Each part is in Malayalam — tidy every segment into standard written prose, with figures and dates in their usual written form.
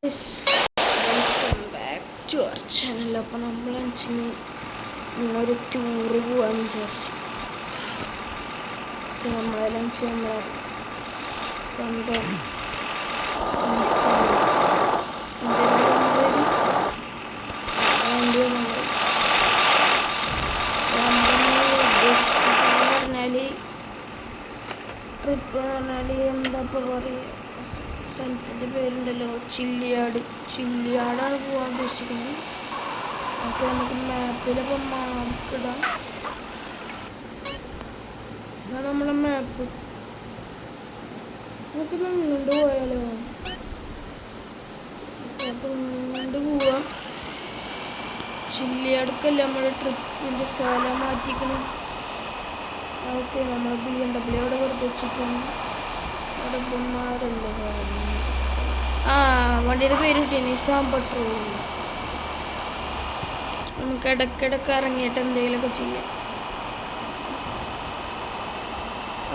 Welcome back to our channel. അപ്പോൾ നമ്മൾ ഒരു ടൂറ് പോകാമെന്ന് വിചാരിച്ചു. നമ്മളെ ലഞ്ച് നമ്മളെ സ്വന്തം ഉദ്ദേശിച്ചിട്ടെന്ന് പറഞ്ഞാൽ ട്രിപ്പ് എന്ന് പറഞ്ഞാൽ എന്താ ഇപ്പോൾ പറയുക, സ്ഥലത്തിൻ്റെ പേരുണ്ടല്ലോ, ചില്ലിയാടാണ് പോകാൻ ഉദ്ദേശിക്കുന്നത്. അപ്പോൾ നമുക്ക് മാപ്പിലപ്പോൾ മാർക്കിടാം. ഇതാണ് നമ്മളെ മാപ്പ്. നമുക്ക് നിന്നുകൊണ്ട് പോയാലോ? അപ്പോൾ നിന്നുകൊണ്ട് പോവാം. ചില്ലിയാടക്കല്ല നമ്മുടെ ട്രിപ്പിൻ്റെ സ്ഥലം മാറ്റിക്കണം. ഓക്കെ, നമ്മൾ BMW അവിടെ വെറുതെ വെച്ചിരിക്കുന്നു. അവിടെ ബൊമ്മാരല്ലേ വണ്ടിയുടെ പേര് കിട്ടി, നിസാം പെട്രോൾ. നമുക്ക് ഇടയ്ക്കിടയ്ക്ക് ഇറങ്ങിയിട്ട് എന്തെങ്കിലുമൊക്കെ ചെയ്യാം.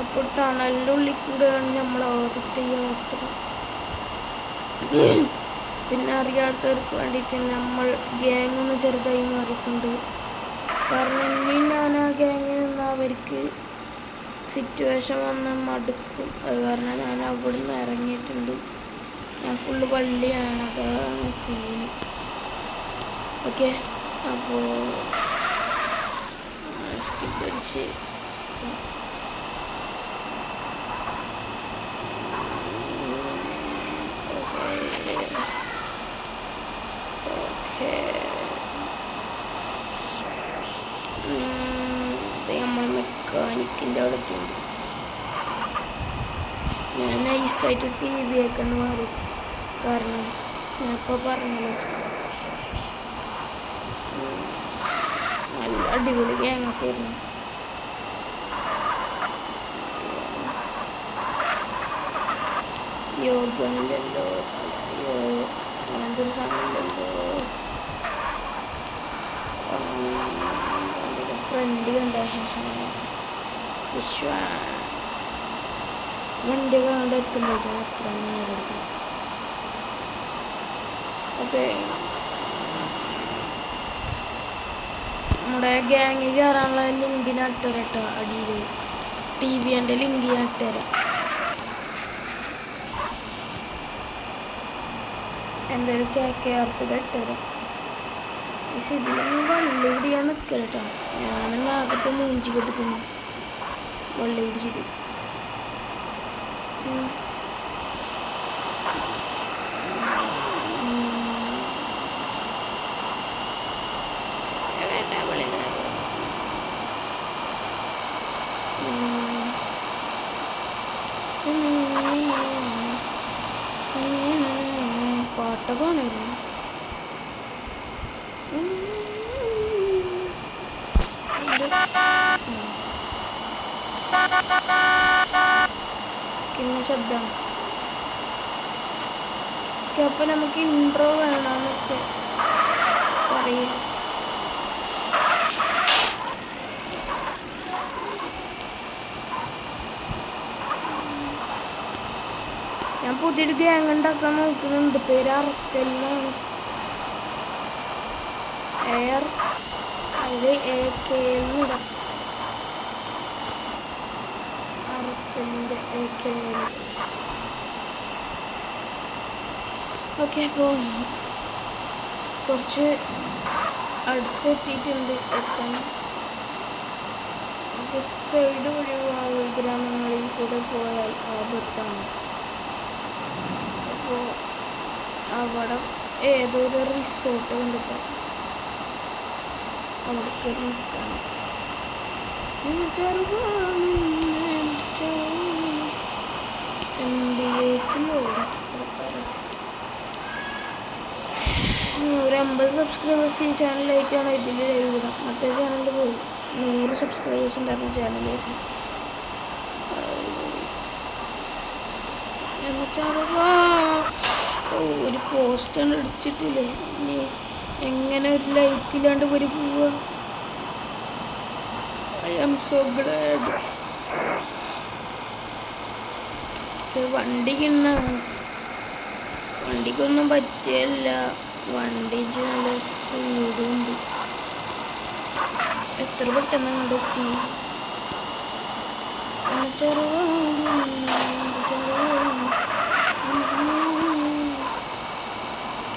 അപ്പോൾ ടണലിൻ്റെ ഉള്ളിൽ കൂടെയാണ് നമ്മൾ ആദ്യത്തെ യാത്ര. പിന്നെ അറിയാത്തവർക്ക് വേണ്ടിയിട്ട് നമ്മൾ ഗ്യാങ് ഒന്ന് ചെറുതായി മാറിയിട്ടുണ്ട്. കാരണം ഇനി ഞാൻ ആ ഗ്യാങ്ങിൽ നിന്ന് അവർക്ക് സിറ്റുവേഷൻ വന്ന് മടുക്കും. അത് കാരണം ഞാൻ അവിടെ നിന്ന് ഇറങ്ങിയിട്ടുണ്ട്. ഞാൻ ഫുള്ള് വള്ളിയാണ്, അതാണ് സീന്. ഓക്കെ, അപ്പോൾ സ്കിപ്പ് അടിച്ച് നമ്മൾ മെക്കാനിക്കിൻ്റെ അവിടെ എത്തിയിട്ടുണ്ട്. ഞാൻ നൈസായിട്ട് TV ഒക്കെ മാറി. കാരണം ഞാൻ ഇപ്പോൾ പറഞ്ഞല്ലോ, നല്ല അടിപൊളി ഗ്യാങ്ങൊക്കെ ആയിരുന്നു. യോഗമില്ലല്ലോ, അങ്ങനത്തെ ഒരു സാധനമില്ലല്ലോ. ഫ്രണ്ട് കണ്ട വിശ്വ വണ്ടി കണ്ട് എത്തുമ്പോഴത്തേക്കും എത്ര നേരം. ഓക്കെ, നമ്മുടെ ഗ്യാങ്ങിൽ കയറാനുള്ള ലിങ്ക് ഞാൻ ഇട്ടുതരാം കേട്ടോ. അടിയിൽ TV-ൻ്റെ ലിങ്ക് ഞാൻ ഇട്ടുതരാം. എൻ്റെ ഒരു KKR ഇട്ടുതരാം. പക്ഷെ ഇതിലൊന്നും വള്ളി പിടിയാൻ നിൽക്കുക കേട്ടോ. ഞാനെല്ലാം ആകത്തെ മൂഞ്ചി കെട്ടിക്കുന്നു വള്ളി പിടിച്ചിട്ട്. പാട്ടൊക്കെ ആണായിരുന്നു. പിന്നെ ശബ്ദം. അപ്പോൾ നമുക്ക് ഇൻട്രോ വേണമെന്നൊക്കെ പറയും. ഞാൻ പുതിയൊരു ഗ്യാങ് ഉണ്ടാക്കാൻ നോക്കുന്നുണ്ട്. പേര് അറക്കലിനാണ്. എയർ അതിൽ AKL ഇടാം. അറക്കലിൻ്റെ AKL. ഓക്കെ, അപ്പോൾ കുറച്ച് അടുത്തെത്തിയിട്ടുണ്ട്. എത്താൻ സൈഡ് വഴി ഗ്രാമങ്ങളിൽ കൂടെ പോയാൽ ആപത്താണ്. അപ്പോൾ അവിടെ ഏതൊരു റിസോർട്ട് കണ്ടിട്ട് അവിടേക്ക് നിൽക്കണം. ഒരു 50 സബ്സ്ക്രൈബേഴ്സ് ഈ ചാനലിലേക്കാണ് ഇതിൽ ലൈവ് ഇടാം. മറ്റേ ചാനലിൽ പോയി 100 സബ്സ്ക്രൈബേഴ്സ് ഉണ്ടായിരുന്ന ചാനലിലേക്ക്. ഒരു പോസ്റ്റാണ് അടിച്ചിട്ടില്ലേ. ഇനി എങ്ങനെ ഒരു ലൈറ്റില്ലാണ്ട് ഒരു പോവുക. I am so glad. വണ്ടി കിണ്ണ വണ്ടിക്കൊന്നും പറ്റിയല്ല. വണ്ടി നല്ല സ്പീഡുണ്ട്. എത്ര പെട്ടെന്ന് കണ്ടെത്തി.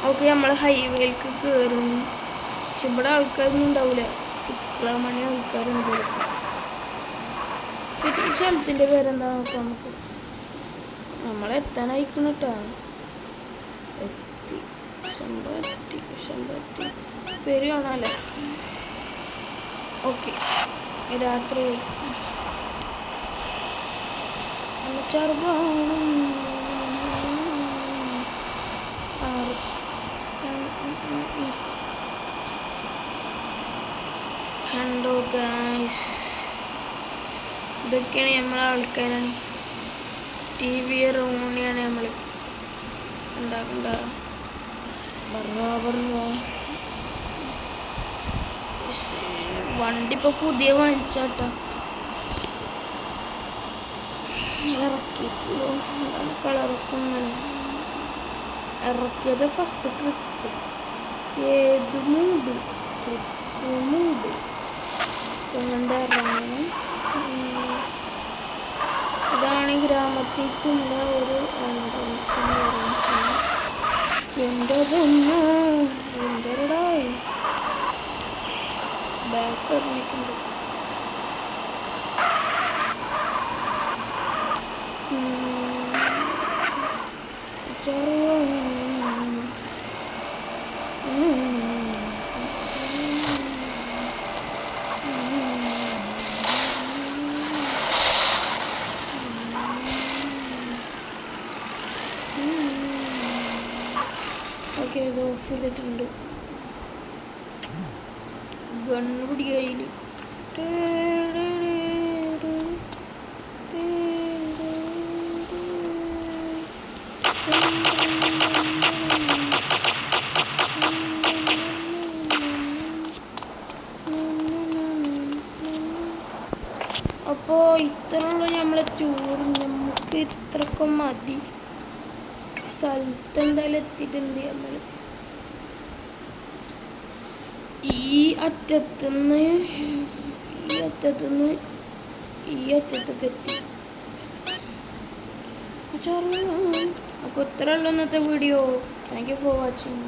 ഓക്കെ, നമ്മൾ ഹൈവേയിലേക്ക് കയറും. പക്ഷെ ഇവിടെ ആൾക്കാരൊന്നും ഉണ്ടാവില്ല. മണി ആൾക്കാരുണ്ട്. ഈ സ്ഥലത്തിൻ്റെ പേരെന്താ നോക്കാം നമുക്ക്. നമ്മളെത്താനായിക്കണം കേട്ടോ. എത്തി ശമ്പത്തി പേര് കാണാമല്ലോ. ഓക്കെ, രാത്രി കണ്ടോ ഗൈസ്, ഇതൊക്കെയാണ് നമ്മളെ ആൾക്കാരാണ്. TV റോണിയാണ് നമ്മൾ ഉണ്ടാക്കണ്ട. വണ്ടി ഇപ്പോൾ പുതിയ വാങ്ങിച്ചാട്ടോ, ഇറക്കിയിട്ടുള്ളൂ. കളറൊക്കെ ഇങ്ങനെ ഇറക്കിയത് ഫസ്റ്റ് ട്രിപ്പ്. ഏത് മൂഡ് കൊണ്ട് ഇറങ്ങണം. ഇതാണ് ഗ്രാമത്തേക്കുള്ള ഒരു എൻട്രൻസ്. എൻ്റെ പൊന്നോ, എന്തരടായി ബാക്ക് ഇറങ്ങിയിട്ടുണ്ട്. ഓക്കെ, ഇത് ഓഫ് ചെയ്തിട്ടുണ്ട്. ഗണ്ണുപിടി കയ്യിൽ. അപ്പോൾ ഇത്രയുള്ള നമ്മളെ ടൂർ. നമുക്ക് ഇത്രയൊക്കെ മതി. സ്ഥലത്ത് എന്തായാലും എത്തിയിട്ടുണ്ട് നമ്മൾ. ഈ അറ്റത്തുനിന്ന് ഈ അറ്റത്തേക്ക് എത്തി. അപ്പോൾ ഇത്രയുള്ള ഇന്നത്തെ video. Thank you for watching.